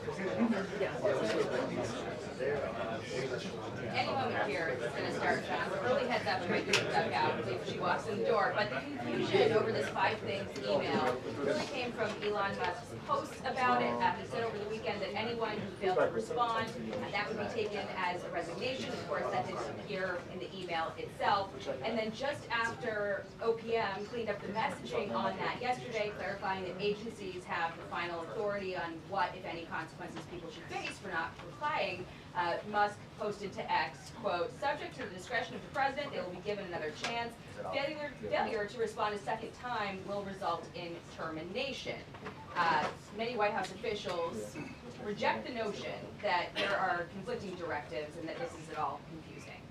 Any moment here, it's going to start. Early heads up, she might get duck out if she walks in the door. But the confusion over this 5 things email really came from Elon Musk's post about it. He said over the weekend that anyone who failed to respond, that would be taken as a resignation. Of course, that didn't appear in the email itself. And then just after OPM cleaned up the messaging on that yesterday, clarifying that agencies have the final authority on what, if any, consequences people should face for not replying, Musk posted to X, quote, "Subject to the discretion of the president, they will be given another chance. Failure to respond a second time will result in termination." Many White House officials reject the notion that there are conflicting directives and that this is at all confusing.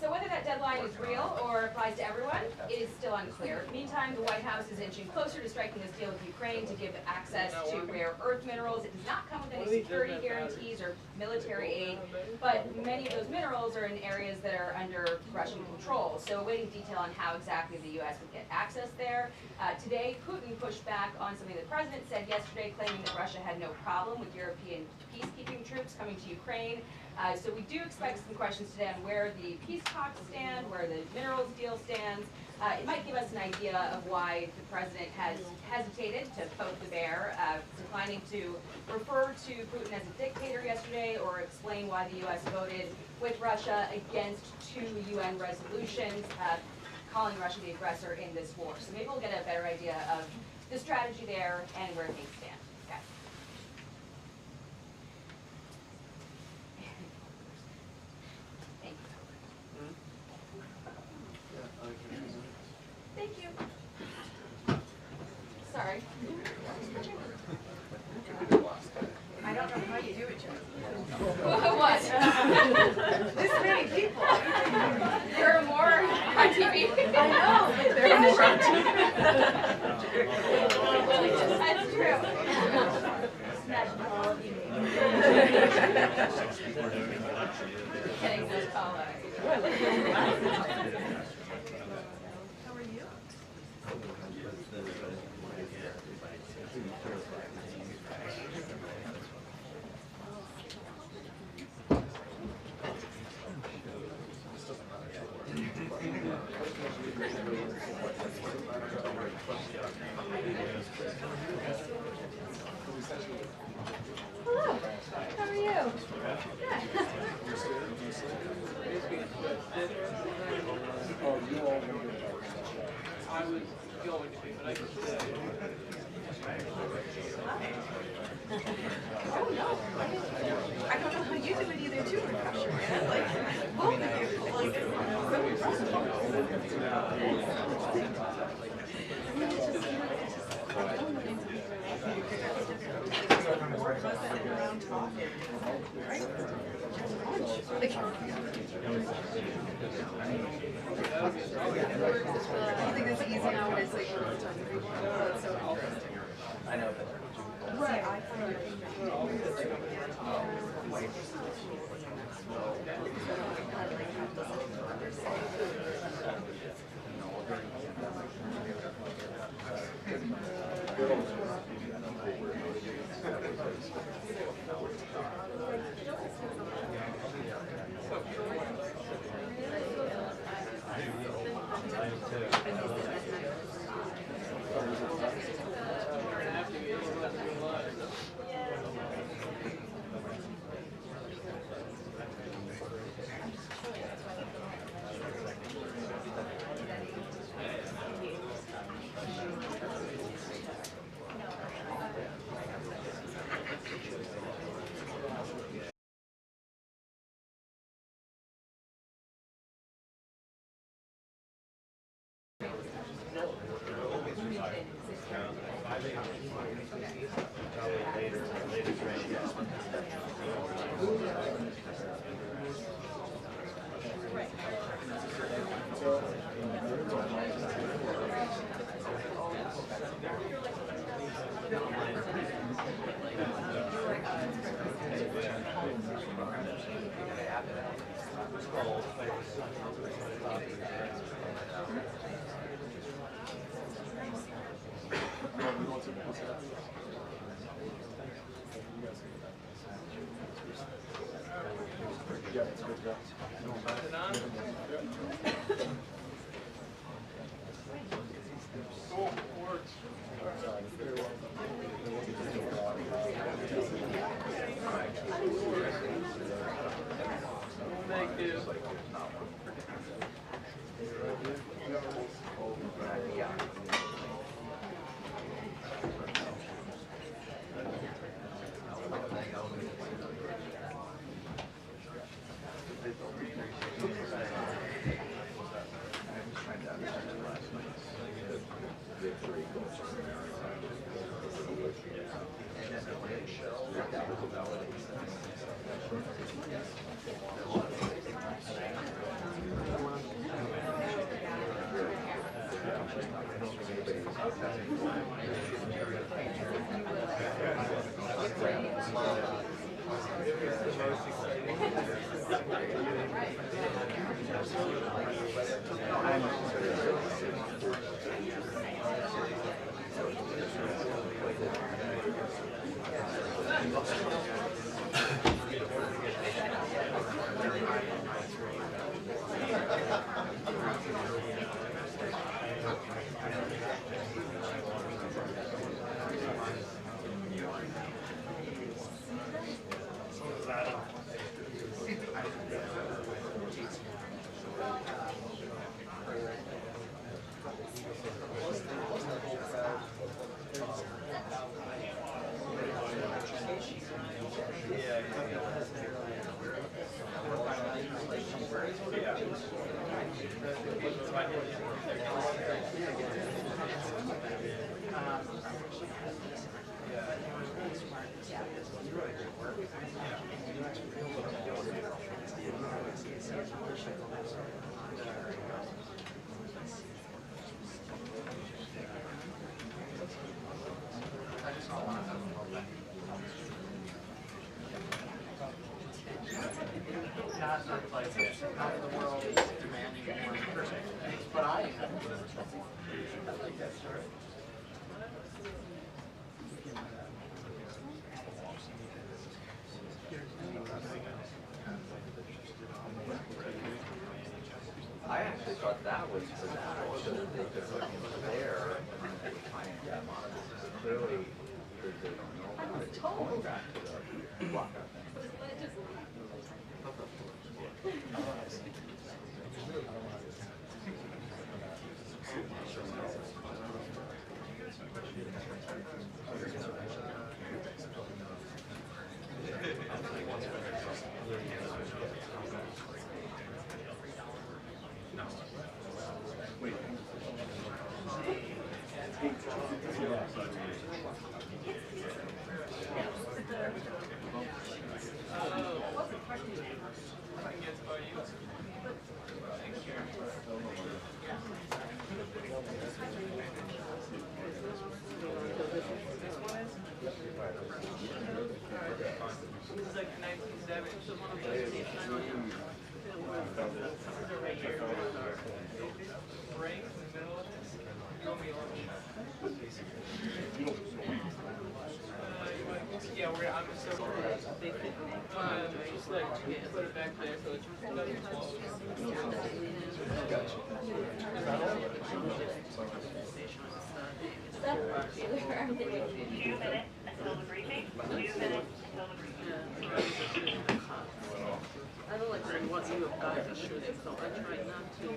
So whether that deadline is real or applies to everyone is still unclear. Meantime, the White House is inching closer to striking this deal with Ukraine to give access to rare earth minerals. It does not come with any security guarantees or military aid, but many of those minerals are in areas that are under Russian control. So awaiting detail on how exactly the U.S. would get access there. Today, Putin pushed back on something the president said yesterday, claiming that Russia had no problem with European peacekeeping troops coming to Ukraine. So we do expect some questions today on where the peace talks stand, where the minerals deal stands. It might give us an idea of why the president has hesitated to poke the bear, declining to refer to Putin as a dictator yesterday or explain why the U.S. voted with Russia against 2 UN resolutions, calling Russia the aggressor in this war. So maybe we'll get a better idea of the strategy there and where things stand. Okay. Thank you. Sorry. I don't know how you do it, Joe. What? This many people. There are more on TV. I know, but they're more on TV. That's true. Getting those call-outs. How are you? Hello. How are you? I was going to be, but I just Oh, no. I don't know how you do it either, too, Russia, man. Like, both of you. Like, around talking, right? Like, I think it's easy now when it's like we're talking to people. It's so interesting. I know, but Right, I find it Cool, works. Thank you. I actually thought that was for that, so that they could look into there and they would find that model. Clearly, they don't know about it. Going back to the lockout thing. Yeah, I'm so put it back there so it doesn't close. I don't like what you have got to shoot it, so I try not to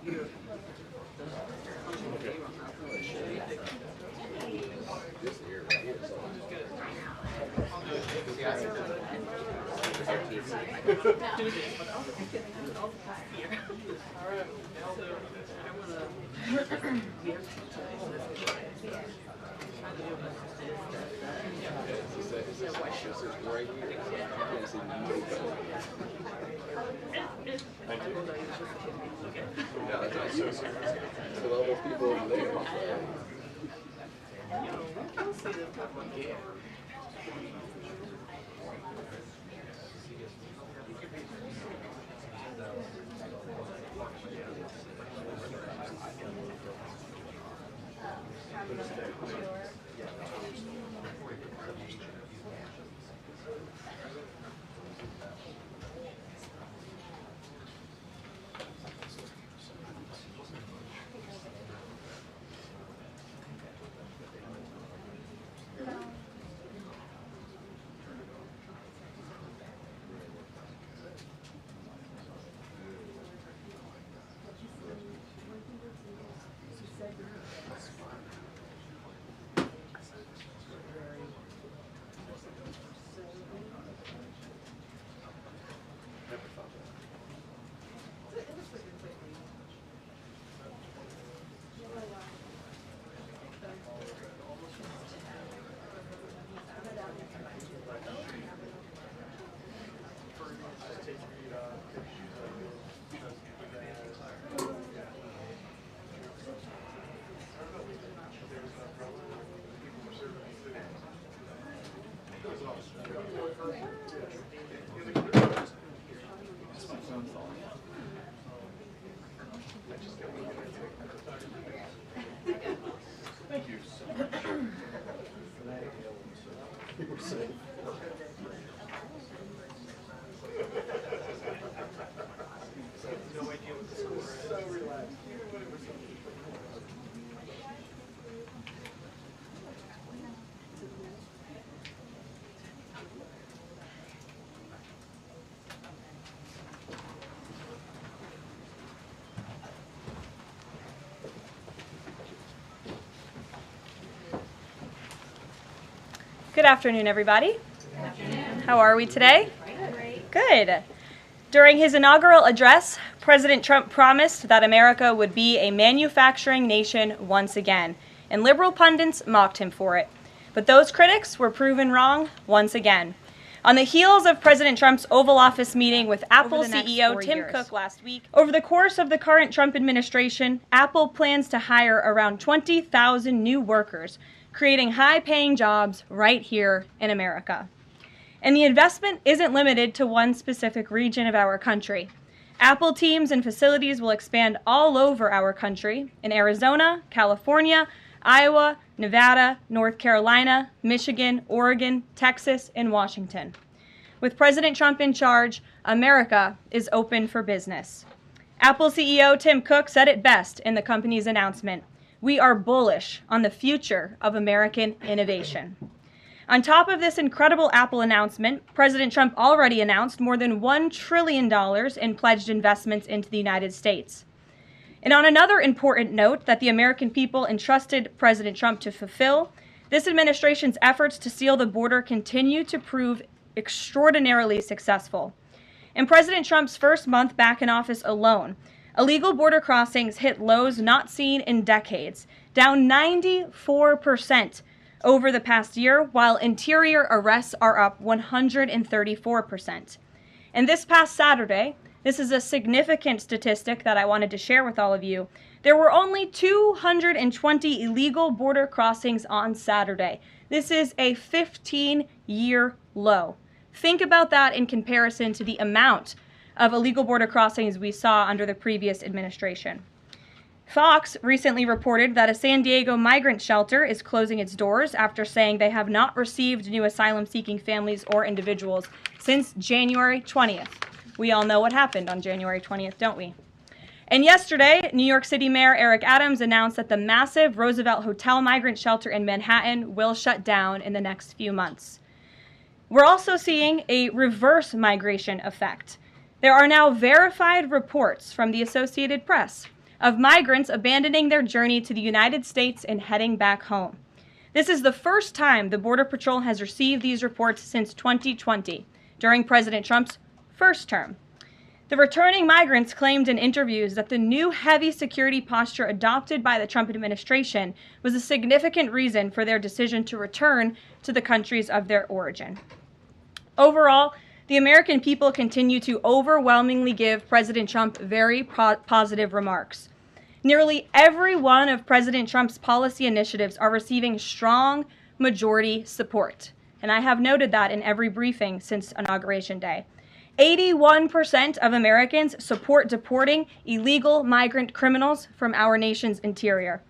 hear the Yeah, that's nice. So all those people over there. Good afternoon, everybody. Good afternoon. How are we today? Good. During his inaugural address, President Trump promised that America would be a manufacturing nation once again, and liberal pundits mocked him for it. But those critics were proven wrong once again. On the heels of President Trump's Oval Office meeting with Apple CEO Tim Cook last week, over the course of the current Trump administration, Apple plans to hire around 20,000 new workers, creating high-paying jobs right here in America. And the investment isn't limited to one specific region of our country. Apple teams and facilities will expand all over our country in Arizona, California, Iowa, Nevada, North Carolina, Michigan, Oregon, Texas, and Washington. With President Trump in charge, America is open for business. Apple CEO Tim Cook said it best in the company's announcement: "We are bullish on the future of American innovation." On top of this incredible Apple announcement, President Trump already announced more than $1 trillion in pledged investments into the United States. And on another important note that the American people entrusted President Trump to fulfill, this administration's efforts to seal the border continue to prove extraordinarily successful. In President Trump's first month back in office alone, illegal border crossings hit lows not seen in decades, down 94% over the past year, while interior arrests are up 134%. And this past Saturday, this is a significant statistic that I wanted to share with all of you, there were only 220 illegal border crossings on Saturday. This is a 15-year low. Think about that in comparison to the amount of illegal border crossings we saw under the previous administration. Fox recently reported that a San Diego migrant shelter is closing its doors after saying they have not received new asylum-seeking families or individuals since January 20th. We all know what happened on January 20th, don't we? And yesterday, New York City Mayor Eric Adams announced that the massive Roosevelt Hotel migrant shelter in Manhattan will shut down in the next few months. We're also seeing a reverse migration effect. There are now verified reports from the Associated Press of migrants abandoning their journey to the United States and heading back home. This is the first time the Border Patrol has received these reports since 2020, during President Trump's first term. The returning migrants claimed in interviews that the new heavy security posture adopted by the Trump administration was a significant reason for their decision to return to the countries of their origin. Overall, the American people continue to overwhelmingly give President Trump very positive remarks. Nearly every one of President Trump's policy initiatives are receiving strong, majority support. And I have noted that in every briefing since Inauguration Day. 81% of Americans support deporting illegal migrant criminals from our nation's interior.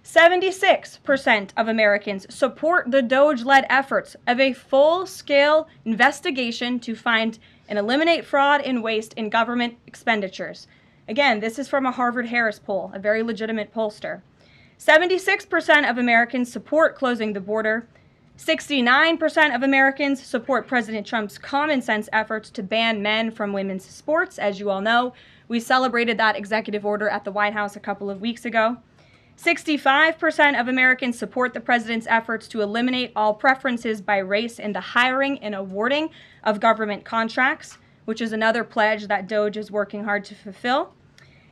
76% of Americans support the DOGE-led efforts of a full-scale investigation to find and eliminate fraud and waste in government expenditures. Again, this is from a Harvard-Harris poll, a very legitimate pollster. 76% of Americans support closing the border. 69% of Americans support President Trump's common sense efforts to ban men from women's sports. As you all know, we celebrated that executive order at the White House a couple of weeks ago. 65% of Americans support the president's efforts to eliminate all preferences by race in the hiring and awarding of government contracts, which is another pledge that DOGE is working hard to fulfill.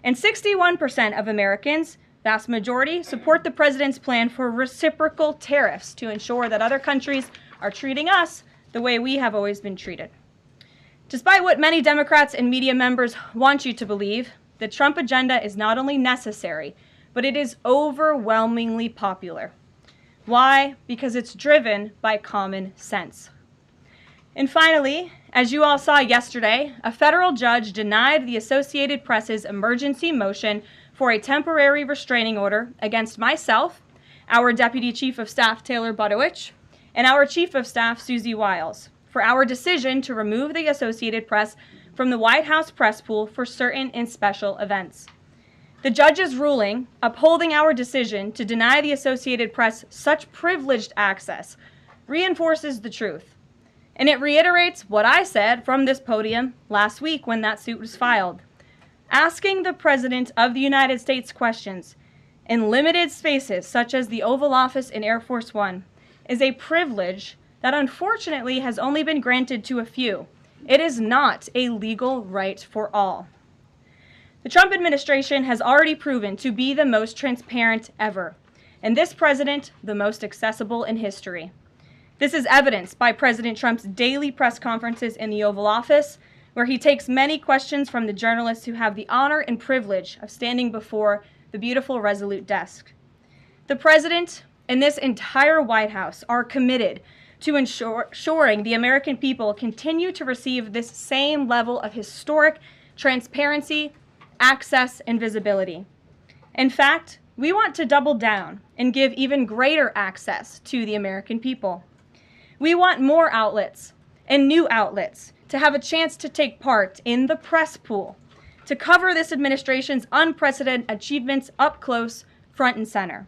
And 61% of Americans, vast majority, support the president's plan for reciprocal tariffs to ensure that other countries are treating us the way we have always been treated. Despite what many Democrats and media members want you to believe, the Trump agenda is not only necessary, but it is overwhelmingly popular. Why? Because it's driven by common sense. And finally, as you all saw yesterday, a federal judge denied the Associated Press's emergency motion for a temporary restraining order against myself, our Deputy Chief of Staff Taylor Budowich, and our Chief of Staff Susie Wiles for our decision to remove the Associated Press from the White House press pool for certain and special events. The judge's ruling, upholding our decision to deny the Associated Press such privileged access, reinforces the truth. And it reiterates what I said from this podium last week when that suit was filed. Asking the President of the United States questions in limited spaces such as the Oval Office and Air Force One is a privilege that unfortunately has only been granted to a few. It is not a legal right for all. The Trump administration has already proven to be the most transparent ever, and this president the most accessible in history. This is evidenced by President Trump's daily press conferences in the Oval Office, where he takes many questions from the journalists who have the honor and privilege of standing before the beautiful Resolute desk. The president and this entire White House are committed to ensuring the American people continue to receive this same level of historic transparency, access, and visibility. In fact, we want to double down and give even greater access to the American people. We want more outlets and new outlets to have a chance to take part in the press pool, to cover this administration's unprecedented achievements up close, front and center.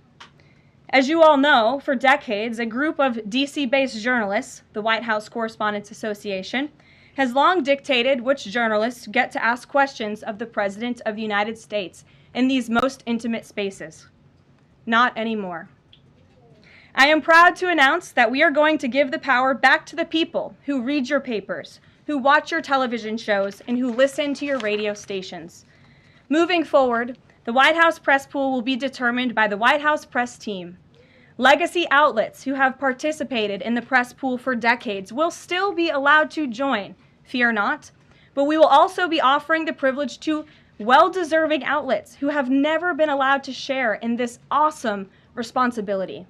As you all know, for decades, a group of DC-based journalists, the White House Correspondents Association, has long dictated which journalists get to ask questions of the President of the United States in these most intimate spaces. Not anymore. I am proud to announce that we are going to give the power back to the people who read your papers, who watch your television shows, and who listen to your radio stations. Moving forward, the White House press pool will be determined by the White House press team. Legacy outlets who have participated in the press pool for decades will still be allowed to join, fear not, but we will also be offering the privilege to well-deserving outlets who have never been allowed to share in this awesome responsibility.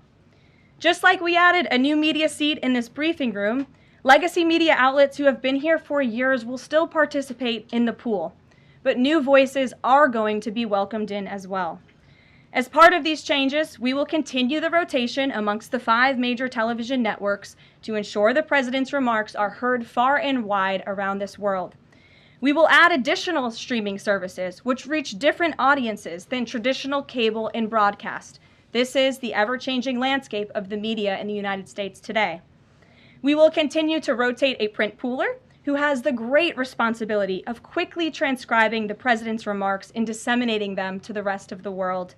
Just like we added a new media seat in this briefing room, legacy media outlets who have been here for years will still participate in the pool, but new voices are going to be welcomed in as well. As part of these changes, we will continue the rotation amongst the 5 major television networks to ensure the president's remarks are heard far and wide around this world. We will add additional streaming services which reach different audiences than traditional cable and broadcast. This is the ever-changing landscape of the media in the United States today. We will continue to rotate a print pooler who has the great responsibility of quickly transcribing the president's remarks and disseminating them to the rest of the world.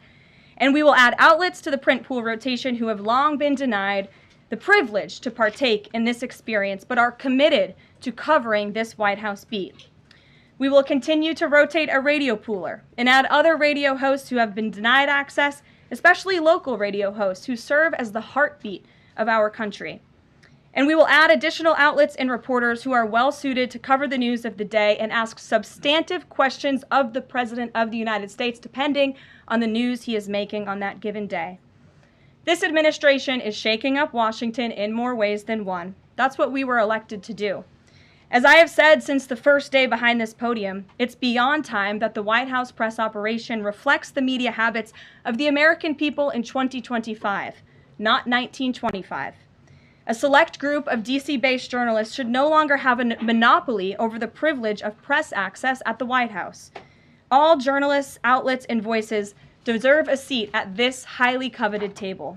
And we will add outlets to the print pool rotation who have long been denied the privilege to partake in this experience, but are committed to covering this White House beat. We will continue to rotate a radio pooler and add other radio hosts who have been denied access, especially local radio hosts who serve as the heartbeat of our country. And we will add additional outlets and reporters who are well-suited to cover the news of the day and ask substantive questions of the President of the United States, depending on the news he is making on that given day. This administration is shaking up Washington in more ways than one. That's what we were elected to do. As I have said since the first day behind this podium, it's beyond time that the White House press operation reflects the media habits of the American people in 2025, not 1925. A select group of DC-based journalists should no longer have a monopoly over the privilege of press access at the White House. All journalists, outlets, and voices deserve a seat at this highly coveted table.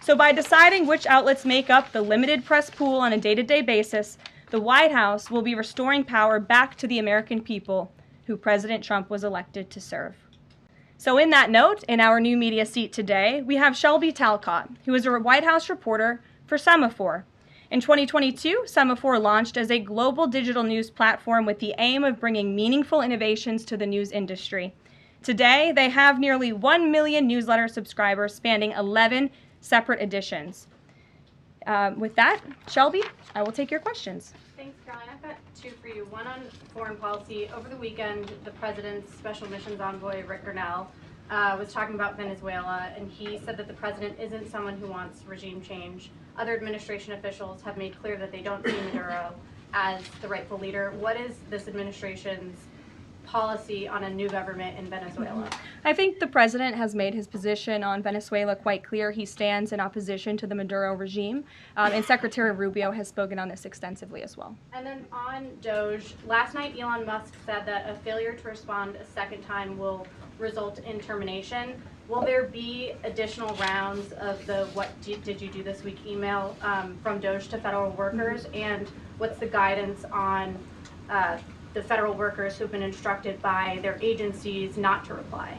So by deciding which outlets make up the limited press pool on a day-to-day basis, the White House will be restoring power back to the American people who President Trump was elected to serve. So in that note, in our new media seat today, we have Shelby Talcott, who is a White House reporter for Semaphore. In 2022, Semaphore launched as a global digital news platform with the aim of bringing meaningful innovations to the news industry. Today, they have nearly 1 million newsletter subscribers spanning 11 separate editions. With that, Shelby, I will take your questions. Thanks, Caroline. I've got two for you. One on foreign policy. Over the weekend, the president's special missions envoy, Rick Grenell, was talking about Venezuela, and he said that the president isn't someone who wants regime change. Other administration officials have made clear that they don't see Maduro as the rightful leader. What is this administration's policy on a new government in Venezuela? I think the president has made his position on Venezuela quite clear. He stands in opposition to the Maduro regime, and Secretary Rubio has spoken on this extensively as well. And then on Doge, last night Elon Musk said that a failure to respond a second time will result in termination. Will there be additional rounds of the "what did you do this week" email from Doge to federal workers? And what's the guidance on the federal workers who've been instructed by their agencies not to reply?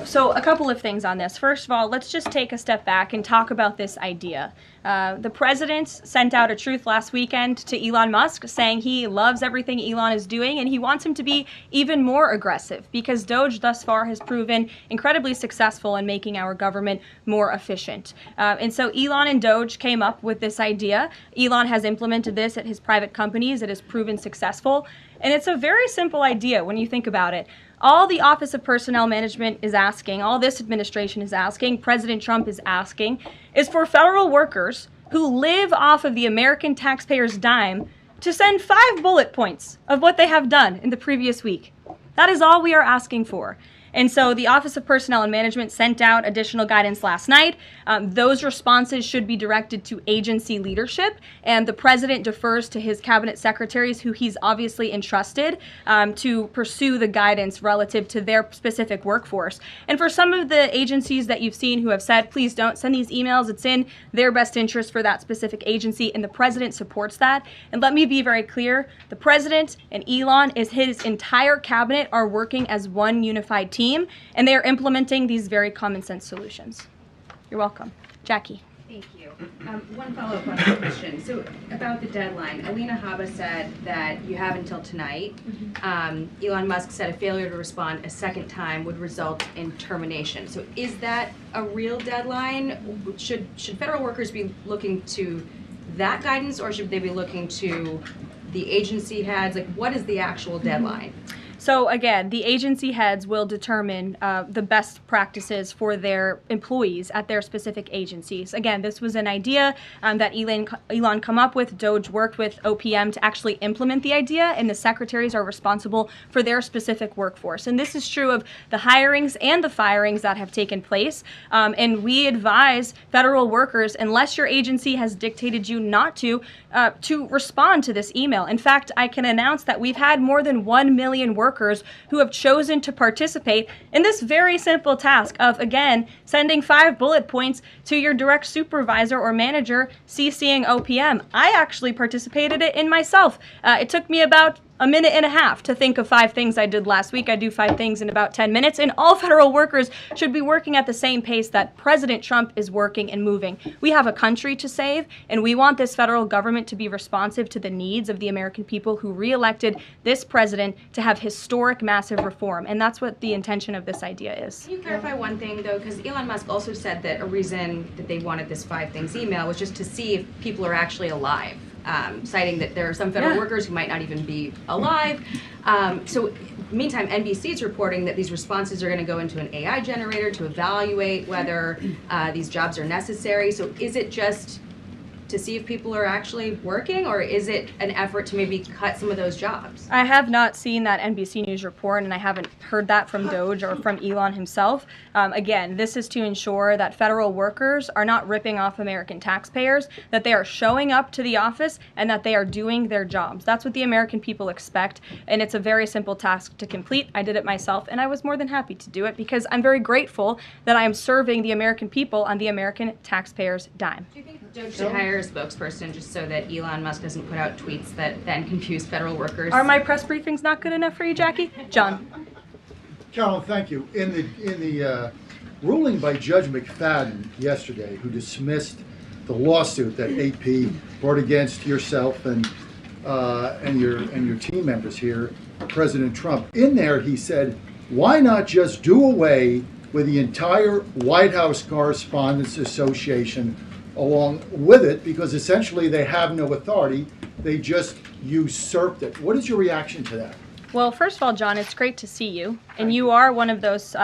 So a couple of things on this. First of all, let's just take a step back and talk about this idea. The president sent out a truth last weekend to Elon Musk saying he loves everything Elon is doing and he wants him to be even more aggressive because Doge thus far has proven incredibly successful in making our government more efficient. And so Elon and Doge came up with this idea. Elon has implemented this at his private companies. It has proven successful. And it's a very simple idea when you think about it. All the Office of Personnel Management is asking, all this administration is asking, President Trump is asking, is for federal workers who live off of the American taxpayer's dime to send 5 bullet points of what they have done in the previous week. That is all we are asking for. And so the Office of Personnel and Management sent out additional guidance last night. Those responses should be directed to agency leadership, and the president defers to his cabinet secretaries, who he's obviously entrusted to pursue the guidance relative to their specific workforce. And for some of the agencies that you've seen who have said, please don't send these emails, it's in their best interest for that specific agency, and the president supports that. And let me be very clear, the president and Elon, his entire cabinet are working as one unified team. And they are implementing these very common sense solutions. You're welcome. Jackie. Thank you. One follow-up on that question. So about the deadline, Alina Habba said that you have until tonight. Elon Musk said a failure to respond a second time would result in termination. So is that a real deadline? Should federal workers be looking to that guidance, or should they be looking to the agency heads? Like, what is the actual deadline? So again, the agency heads will determine the best practices for their employees at their specific agencies. Again, this was an idea that Elon come up with. Doge worked with OPM to actually implement the idea, and the secretaries are responsible for their specific workforce. And this is true of the hirings and the firings that have taken place. And we advise federal workers, unless your agency has dictated you not to respond to this email. In fact, I can announce that we've had more than 1 million workers who have chosen to participate in this very simple task of, again, sending 5 bullet points to your direct supervisor or manager, CCing OPM. I actually participated in myself. It took me about a minute and a half to think of 5 things I did last week. I do 5 things in about 10 minutes, and all federal workers should be working at the same pace that President Trump is working and moving. We have a country to save, and we want this federal government to be responsive to the needs of the American people who re-elected this president to have historic, massive reform, and that's what the intention of this idea is. Can you clarify one thing, though? Because Elon Musk also said that a reason that they wanted this 5 things email was just to see if people are actually alive. citing that there are some federal Yeah. workers who might not even be alive. So meantime, NBC is reporting that these responses are going to go into an AI generator to evaluate whether these jobs are necessary. So is it just to see if people are actually working, or is it an effort to maybe cut some of those jobs? I have not seen that NBC News report, and I haven't heard that from Doge or from Elon himself. Again, this is to ensure that federal workers are not ripping off American taxpayers, that they are showing up to the office, and that they are doing their jobs. That's what the American people expect, and it's a very simple task to complete. I did it myself, and I was more than happy to do it because I'm very grateful that I am serving the American people on the American taxpayers' dime. Do you think Doge should hire a spokesperson just so that Elon Musk doesn't put out tweets that then confuse federal workers? Are my press briefings not good enough for you, Jackie? John. Caroline, thank you. In the ruling by Judge McFadden yesterday, who dismissed the lawsuit that AP brought against yourself and your team members here, President Trump, in there he said, why not just do away with the entire White House Correspondents Association along with it, because essentially they have no authority, they just usurped it. What is your reaction to that? Well, first of all, John, it's great to see you. And you are one of those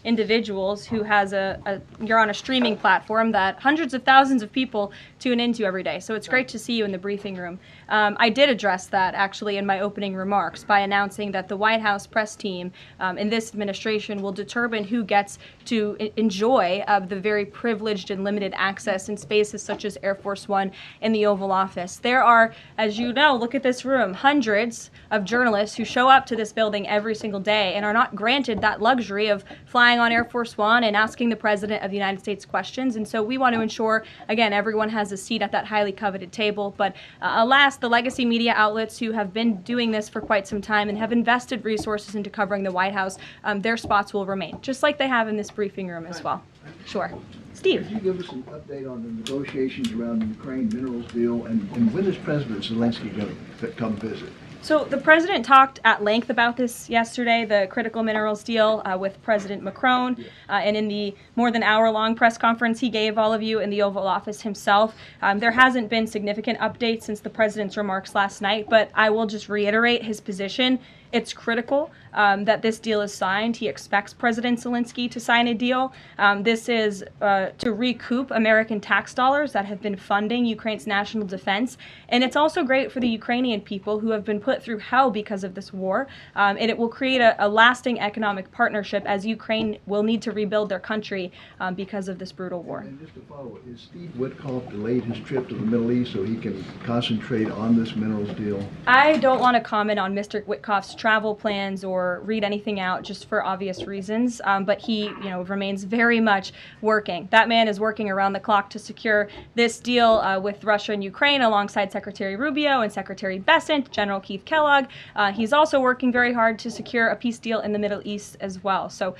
individuals who has you're on a streaming platform that hundreds of thousands of people tune into every day. So it's great to see you in the briefing room. I did address that actually in my opening remarks by announcing that the White House press team in this administration will determine who gets to enjoy the very privileged and limited access in spaces such as Air Force One and the Oval Office. There are, as you know, look at this room, hundreds of journalists who show up to this building every single day and are not granted that luxury of flying on Air Force One and asking the President of the United States questions. And so we want to ensure, again, everyone has a seat at that highly coveted table. But alas, the legacy media outlets who have been doing this for quite some time and have invested resources into covering the White House, their spots will remain, just like they have in this briefing room as well. Sure. Steve. Could you give us an update on the negotiations around the Ukraine minerals deal, and when is President Zelensky going to come visit? So the president talked at length about this yesterday, the critical minerals deal with President Macron, and in the more than hour-long press conference he gave all of you in the Oval Office himself. There hasn't been significant updates since the president's remarks last night, but I will just reiterate his position. It's critical that this deal is signed. He expects President Zelensky to sign a deal. This is to recoup American tax dollars that have been funding Ukraine's national defense. And it's also great for the Ukrainian people who have been put through hell because of this war. And it will create a lasting economic partnership as Ukraine will need to rebuild their country because of this brutal war. And just to follow, is Steve Witkoff delayed his trip to the Middle East so he can concentrate on this minerals deal? I don't want to comment on Mr. Witkoff's travel plans or read anything out just for obvious reasons, but he remains very much working. That man is working around the clock to secure this deal with Russia and Ukraine alongside Secretary Rubio and Secretary Bessent, General Keith Kellogg. He's also working very hard to secure a peace deal in the Middle East as well. So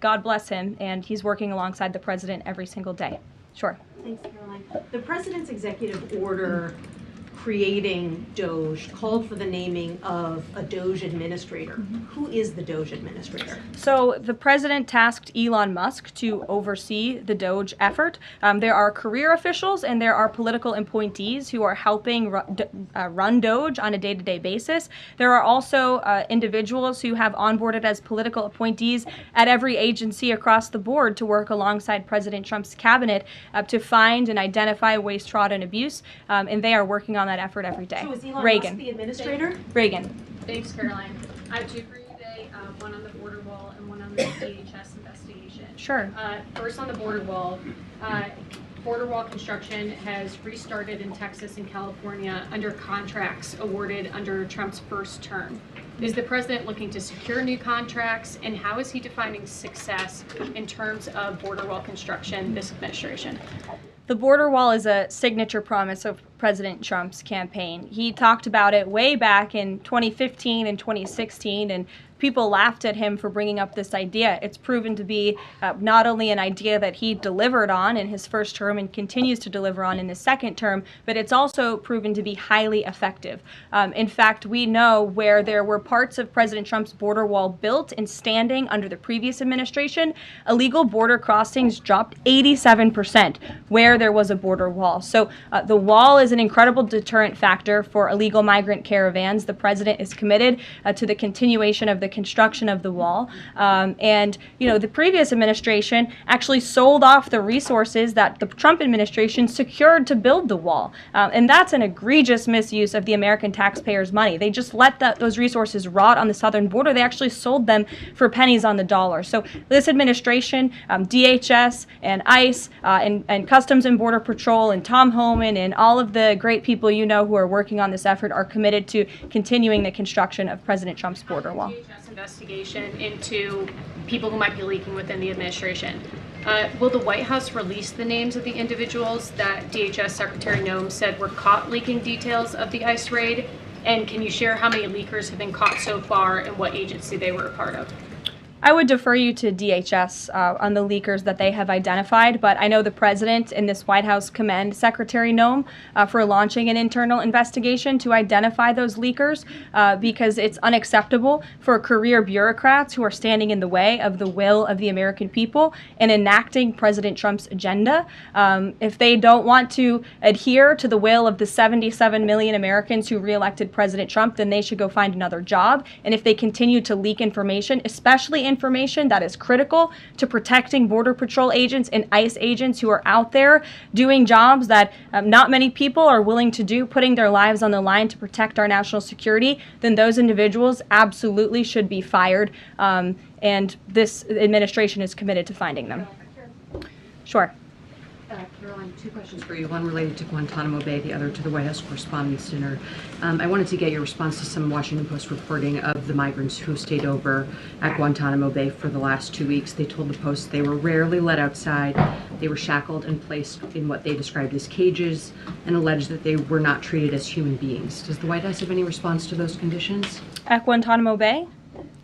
God bless him, and he's working alongside the president every single day. Sure. Thanks, Caroline. The president's executive order creating Doge called for the naming of a Doge administrator. Who is the Doge administrator? So the president tasked Elon Musk to oversee the Doge effort. There are career officials and there are political appointees who are helping run Doge on a day-to-day basis. There are also individuals who have onboarded as political appointees at every agency across the board to work alongside President Trump's cabinet to find and identify waste, fraud, and abuse, and they are working on that effort every day. So is Elon Reagan. Musk the administrator? Reagan. Thanks, Caroline. I have two for you today, one on the border wall and one on the DHS investigation. Sure. First on the border wall construction has restarted in Texas and California under contracts awarded under Trump's first term. Is the president looking to secure new contracts, and how is he defining success in terms of border wall construction this administration? The border wall is a signature promise of President Trump's campaign. He talked about it way back in 2015 and 2016 and people laughed at him for bringing up this idea. It's proven to be not only an idea that he delivered on in his first term and continues to deliver on in his second term, but it's also proven to be highly effective. In fact, we know where there were parts of President Trump's border wall built and standing under the previous administration, illegal border crossings dropped 87% where there was a border wall. So the wall is an incredible deterrent factor for illegal migrant caravans. The president is committed to the continuation of the construction of the wall. And, you know, the previous administration actually sold off the resources that the Trump administration secured to build the wall. And that's an egregious misuse of the American taxpayers' money. They just let those resources rot on the southern border. They actually sold them for pennies on the dollar. So this administration, DHS and ICE and Customs and Border Patrol and Tom Homan and all of the great people you know who are working on this effort are committed to continuing the construction of President Trump's border wall. DHS investigation into people who might be leaking within the administration. Will the White House release the names of the individuals that DHS Secretary Noem said were caught leaking details of the ICE raid? And can you share how many leakers have been caught so far and what agency they were a part of? I would defer you to DHS on the leakers that they have identified, but I know the president and this White House commend Secretary Noem for launching an internal investigation to identify those leakers because it's unacceptable for career bureaucrats who are standing in the way of the will of the American people and enacting President Trump's agenda. If they don't want to adhere to the will of the 77 million Americans who reelected President Trump, then they should go find another job. And if they continue to leak information, especially information that is critical to protecting Border Patrol agents and ICE agents who are out there doing jobs that not many people are willing to do, putting their lives on the line to protect our national security, then those individuals absolutely should be fired. And this administration is committed to finding them. Sure. Karoline, two questions for you. One related to Guantanamo Bay, the other to the White House Correspondents' Dinner. I wanted to get your response to some Washington Post reporting of the migrants who stayed over at Guantanamo Bay for the last 2 weeks. They told the Post they were rarely let outside. They were shackled and placed in what they described as cages and alleged that they were not treated as human beings. Does the White House have any response to those conditions? At Guantanamo Bay?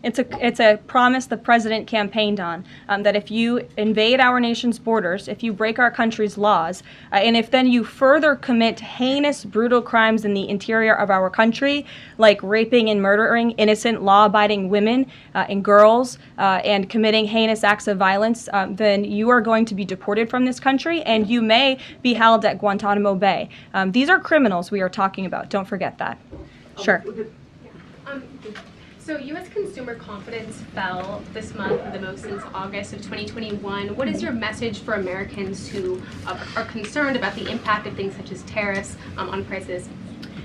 It's a promise the president campaigned on, that if you invade our nation's borders, if you break our country's laws, and if then you further commit heinous, brutal crimes in the interior of our country, like raping and murdering innocent, law-abiding women and girls, and committing heinous acts of violence, then you are going to be deported from this country, and you may be held at Guantanamo Bay. These are criminals we are talking about. Don't forget that. Sure. So U.S. consumer confidence fell this month the most since August of 2021. What is your message for Americans who are concerned about the impact of things such as tariffs on prices?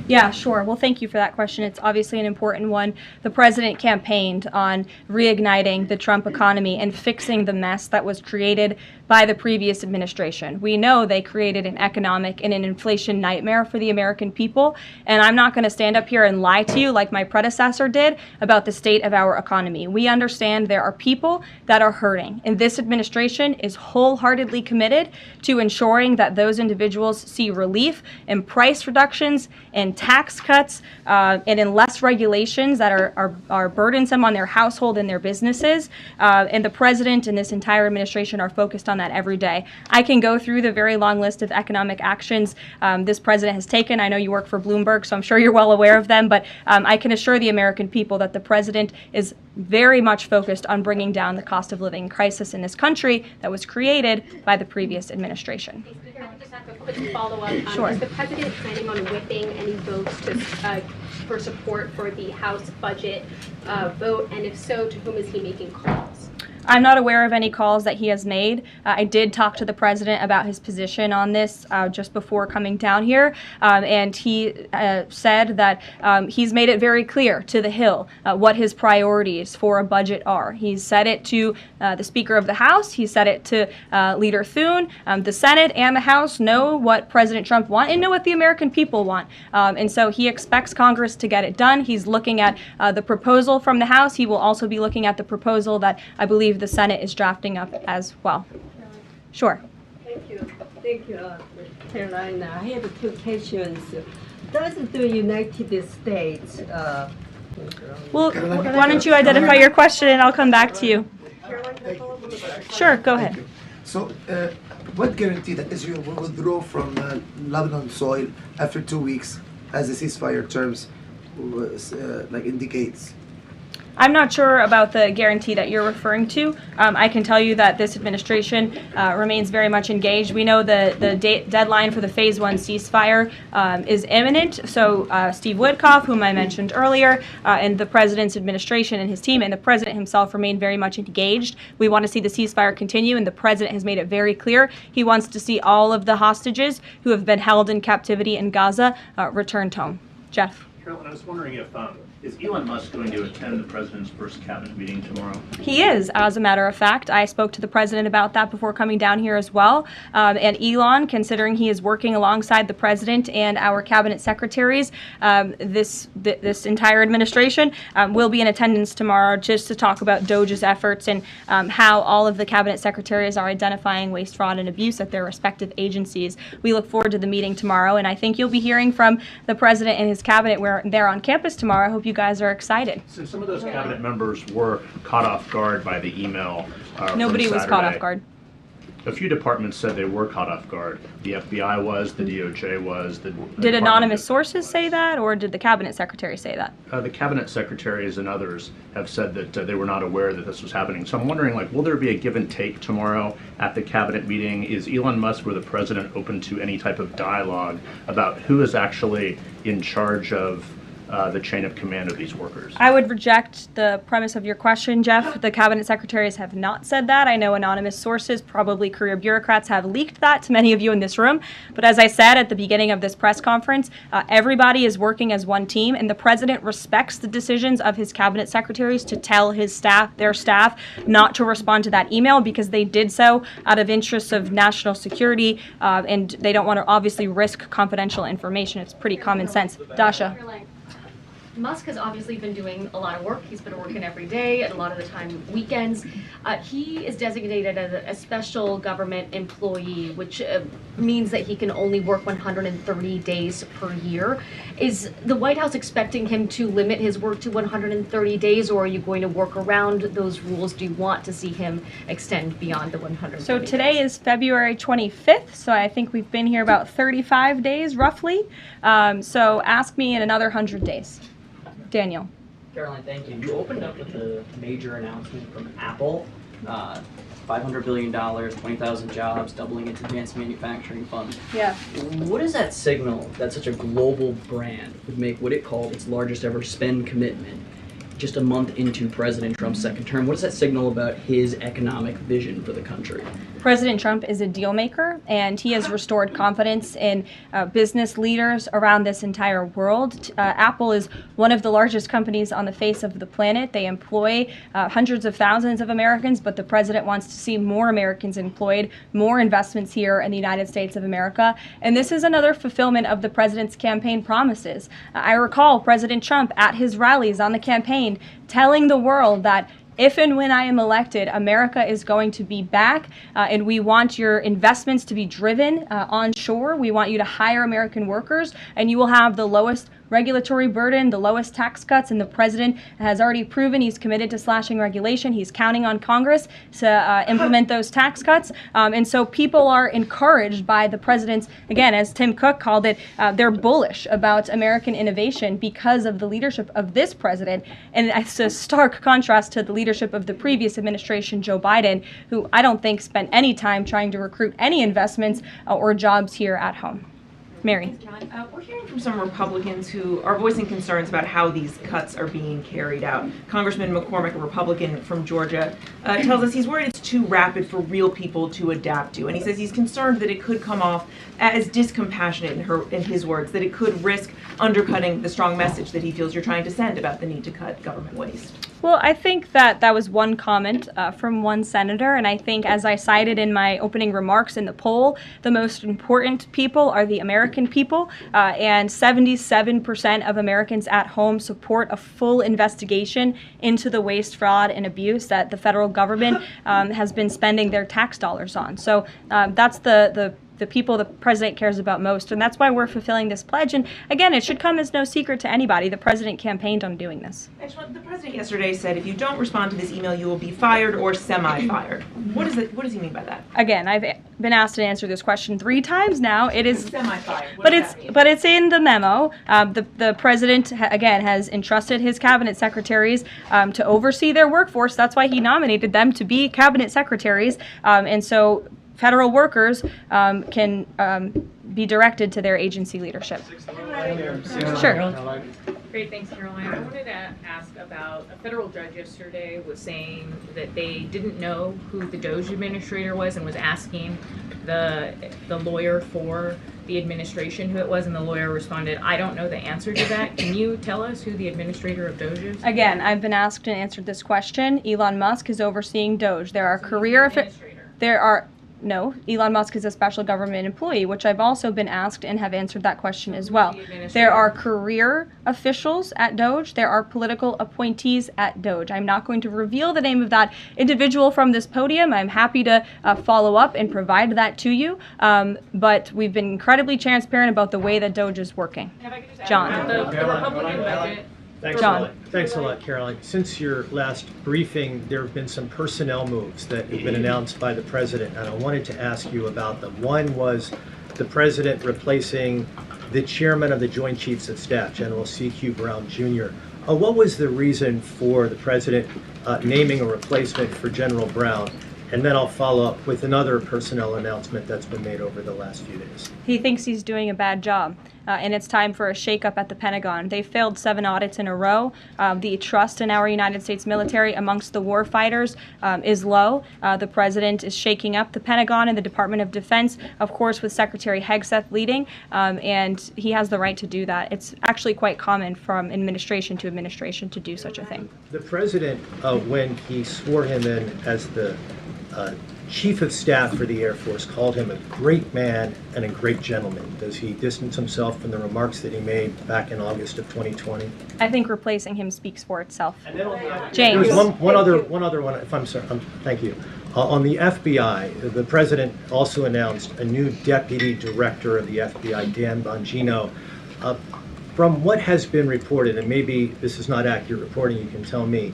Yeah, sure. Well, thank you for that question. It's obviously an important one. The president campaigned on reigniting the Trump economy and fixing the mess that was created by the previous administration. We know they created an economic and an inflation nightmare for the American people, and I'm not going to stand up here and lie to you like my predecessor did about the state of our economy. We understand there are people that are hurting, and this administration is wholeheartedly committed to ensuring that those individuals see relief and price reductions and tax cuts and in less regulations that are burdensome on their household and their businesses. And the president and this entire administration are focused on that every day. I can go through the very long list of economic actions this president has taken. I know you work for Bloomberg, so I'm sure you're well aware of them, but I can assure the American people that the president is very much focused on bringing down the cost of living crisis in this country that was created by the previous administration. I just have a quick follow-up. Sure. Is the president planning on whipping any votes for support for the House budget vote? And if so, to whom is he making calls? I'm not aware of any calls that he has made. I did talk to the president about his position on this just before coming down here, and he said that he's made it very clear to the Hill what his priorities for a budget are. He's said it to the Speaker of the House. He said it to Leader Thune. The Senate and the House know what President Trump wants and know what the American people want. And so he expects Congress to get it done. He's looking at the proposal from the House. He will also be looking at the proposal that I believe the Senate is drafting up as well. Sure. Thank you. Thank you, Karoline. I have two questions. Does the United States Well, why don't you identify your question and I'll come back to you. Sure, go ahead. So, what guarantee that Israel will withdraw from Lebanon soil after 2 weeks, as the ceasefire terms indicates? I'm not sure about the guarantee that you're referring to. I can tell you that this administration remains very much engaged. We know the deadline for the Phase 1 ceasefire is imminent. So Steve Witkoff, whom I mentioned earlier, and the president's administration and his team and the president himself remain very much engaged. We want to see the ceasefire continue, and the president has made it very clear he wants to see all of the hostages who have been held in captivity in Gaza returned home. Jeff. Karoline, I was wondering if is Elon Musk going to attend the president's first cabinet meeting tomorrow? He is, as a matter of fact. I spoke to the president about that before coming down here as well. And Elon, considering he is working alongside the president and our cabinet secretaries, this entire administration will be in attendance tomorrow just to talk about DOJ's efforts and how all of the cabinet secretaries are identifying waste, fraud, and abuse at their respective agencies. We look forward to the meeting tomorrow, and I think you'll be hearing from the president and his cabinet where they're on campus tomorrow. I hope you guys are excited. So some of those cabinet members were caught off guard by the email. Nobody was caught off guard. A few departments said they were caught off guard. The FBI was, the DOJ was. Did anonymous sources say that, or did the cabinet secretary say that? The cabinet secretaries and others have said that they were not aware that this was happening. So I'm wondering, will there be a give and take tomorrow at the cabinet meeting? Is Elon Musk or the president open to any type of dialogue about who is actually in charge of the chain of command of these workers? I would reject the premise of your question, Jeff. The cabinet secretaries have not said that. I know anonymous sources, probably career bureaucrats, have leaked that to many of you in this room. But as I said at the beginning of this press conference, everybody is working as one team, and the president respects the decisions of his cabinet secretaries to tell their staff, not to respond to that email because they did so out of interests of national security, and they don't want to obviously risk confidential information. It's pretty common sense. Dasha. Musk has obviously been doing a lot of work. He's been working every day, and a lot of the time weekends. He is designated as a special government employee, which means that he can only work 130 days per year. Is the White House expecting him to limit his work to 130 days, or are you going to work around those rules? Do you want to see him extend beyond the 130 So today is February 25th, so I think we've been here about 35 days, roughly. So ask me in another 100 days. Daniel. Karoline, thank you. You opened up with a major announcement from Apple, $500 billion, 20,000 jobs, doubling its advanced manufacturing fund. Yeah. What does that signal that such a global brand would make what it called its largest ever spend commitment just a month into President Trump's second term? What does that signal about his economic vision for the country? President Trump is a deal maker, and he has restored confidence in business leaders around this entire world. Apple is one of the largest companies on the face of the planet. They employ hundreds of thousands of Americans, but the president wants to see more Americans employed, more investments here in the United States of America. And this is another fulfillment of the president's campaign promises. I recall President Trump at his rallies on the campaign telling the world that if and when I am elected, America is going to be back, and we want your investments to be driven onshore. We want you to hire American workers, and you will have the lowest regulatory burden, the lowest tax cuts, and the president has already proven he's committed to slashing regulation. He's counting on Congress to implement those tax cuts. And so people are encouraged by the president's, again, as Tim Cook called it, they're bullish about American innovation because of the leadership of this president. And it's a stark contrast to the leadership of the previous administration, Joe Biden, who I don't think spent any time trying to recruit any investments or jobs here at home. Mary. We're hearing from some Republicans who are voicing concerns about how these cuts are being carried out. Congressman McCormick, a Republican from Georgia, tells us he's worried it's too rapid for real people to adapt to. And he says he's concerned that it could come off as discompassionate, in his words, that it could risk undercutting the strong message that he feels you're trying to send about the need to cut government waste. Well, I think that was one comment from one senator, and I think, as I cited in my opening remarks in the poll, the most important people are the American people, and 77% of Americans at home support a full investigation into the waste, fraud, and abuse that the federal government has been spending their tax dollars on. So that's the the people the president cares about most, and that's why we're fulfilling this pledge. And again, it should come as no secret to anybody. The president campaigned on doing this. The president yesterday said, if you don't respond to this email, you will be fired or semi-fired. What does he mean by that? Again, I've been asked to answer this question 3 times now. It is semi-fired. But it's in the memo. The president again has entrusted his cabinet secretaries to oversee their workforce. That's why he nominated them to be cabinet secretaries, and so federal workers can be directed to their agency leadership. Sure. Great, thanks, Caroline. I wanted to ask about a federal judge yesterday was saying that they didn't know who the DOJ administrator was and was asking the lawyer for the administration who it was, and the lawyer responded, I don't know the answer to that. Can you tell us who the administrator of DOJ is? Again, I've been asked and answered this question. Elon Musk is overseeing DOJ. There are No, Elon Musk is a special government employee, which I've also been asked and have answered that question as well. There are career officials at DOJ. There are political appointees at DOJ. I'm not going to reveal the name of that individual from this podium. I'm happy to follow up and provide that to you. But we've been incredibly transparent about the way that DOJ is working. John. The Republican budget. Thanks a lot, Caroline. Since your last briefing, there have been some personnel moves that have been announced by the president, and I wanted to ask you about them. One was the president replacing the chairman of the Joint Chiefs of Staff, General C.Q. Brown Jr. What was the reason for the president naming a replacement for General Brown? And then I'll follow up with another personnel announcement that's been made over the last few days. He thinks he's doing a bad job, and it's time for a shakeup at the Pentagon. They failed 7 audits in a row. The trust in our United States military amongst the war fighters is low. The president is shaking up the Pentagon and the Department of Defense, of course, with Secretary Hegseth leading, and he has the right to do that. It's actually quite common from administration to do such a thing. The president, when he swore him in as the Chief of Staff for the Air Force, called him a great man and a great gentleman. Does he distance himself from the remarks that he made back in August of 2020? I think replacing him speaks for itself. James. There's one other one, if I'm sorry. Thank you. On the FBI, the president also announced a new deputy director of the FBI, Dan Bongino. From what has been reported, and maybe this is not accurate reporting, you can tell me,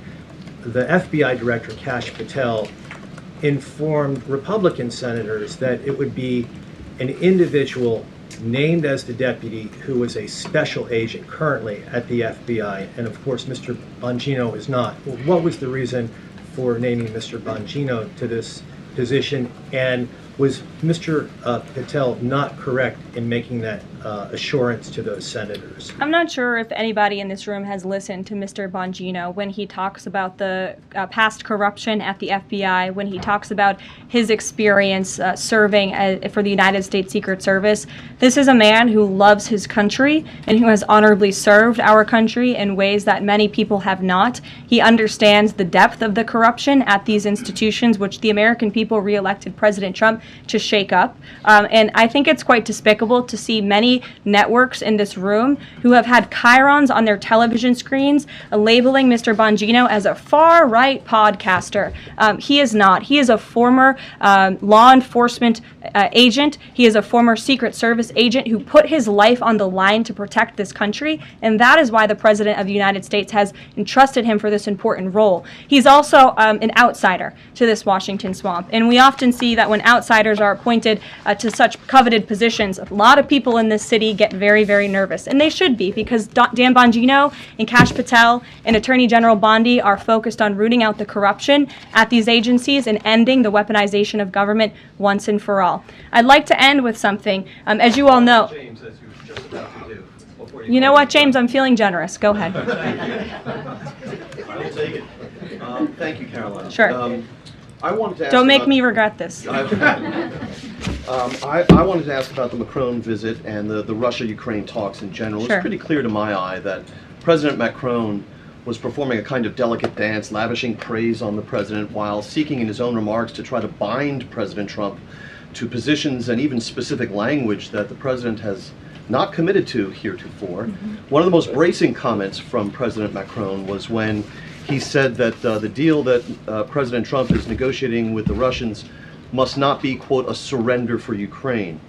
the FBI director, Kash Patel, informed Republican senators that it would be an individual named as the deputy who was a special agent currently at the FBI, and of course Mr. Bongino is not. What was the reason for naming Mr. Bongino to this position, and was Mr. Patel not correct in making that assurance to those senators? I'm not sure if anybody in this room has listened to Mr. Bongino when he talks about the past corruption at the FBI, when he talks about his experience serving for the United States Secret Service. This is a man who loves his country and who has honorably served our country in ways that many people have not. He understands the depth of the corruption at these institutions, which the American people re-elected President Trump to shake up. And I think it's quite despicable to see many networks in this room who have had chyrons on their television screens labeling Mr. Bongino as a far-right podcaster. He is not. He is a former law enforcement agent. He is a former Secret Service agent who put his life on the line to protect this country, and that is why the President of the United States has entrusted him for this important role. He's also an outsider to this Washington swamp, and we often see that when outsiders are appointed to such coveted positions, a lot of people in this city get very, very nervous, and they should be, because Dan Bongino and Kash Patel and Attorney General Bondi are focused on rooting out the corruption at these agencies and ending the weaponization of government once and for all. I'd like to end with something. As you all know, James, as you were just about to do. You know what, James? I'm feeling generous. Go ahead. I will take it. Thank you, Caroline. Sure. I wanted to ask Don't make me regret this. I wanted to ask about the Macron visit and the Russia-Ukraine talks in general. Sure. It's pretty clear to my eye that President Macron was performing a kind of delicate dance, lavishing praise on the president while seeking in his own remarks to try to bind President Trump to positions and even specific language that the president has not committed to heretofore. One of the most bracing comments from President Macron was when he said that the deal that President Trump is negotiating with the Russians must not be, quote, a surrender for Ukraine.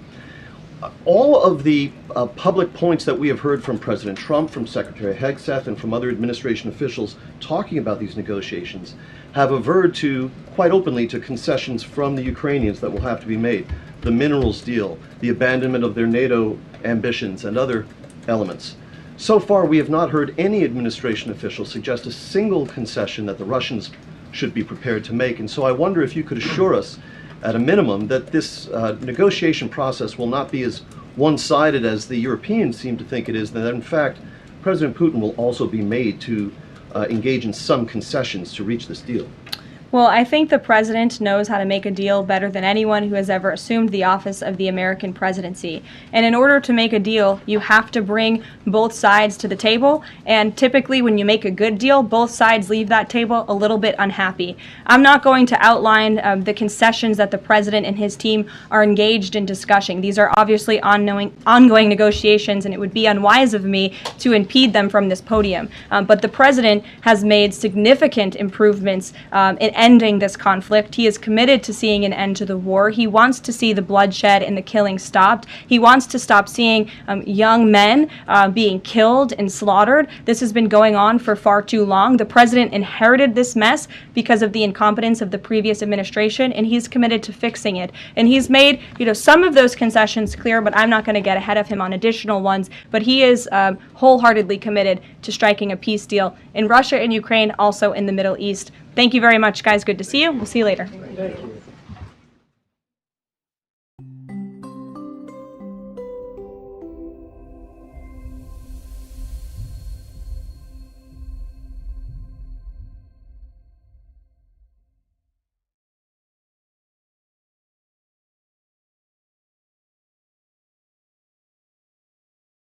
all of the public points that we have heard from President Trump, from Secretary Hegseth, and from other administration officials talking about these negotiations have averred to, quite openly, to concessions from the Ukrainians that will have to be made. The minerals deal, the abandonment of their NATO ambitions, and other elements. So far, we have not heard any administration official suggest a single concession that the Russians should be prepared to make. And so I wonder if you could assure us, at a minimum, that this negotiation process will not be as one-sided as the Europeans seem to think it is, that in fact, President Putin will also be made to engage in some concessions to reach this deal. Well, I think the president knows how to make a deal better than anyone who has ever assumed the office of the American presidency. And in order to make a deal, you have to bring both sides to the table. And typically when you make a good deal, both sides leave that table a little bit unhappy. I'm not going to outline the concessions that the president and his team are engaged in discussing. These are obviously ongoing negotiations, and it would be unwise of me to impede them from this podium. But the president has made significant improvements in ending this conflict. He is committed to seeing an end to the war. He wants to see the bloodshed and the killing stopped. He wants to stop seeing young men being killed and slaughtered. This has been going on for far too long. The president inherited this mess because of the incompetence of the previous administration, and he's committed to fixing it. And he's made, some of those concessions clear, but I'm not going to get ahead of him on additional ones. But he is wholeheartedly committed to striking a peace deal in Russia and Ukraine, also in the Middle East. Thank you very much, guys. Good to see you. We'll see you later. Thank you.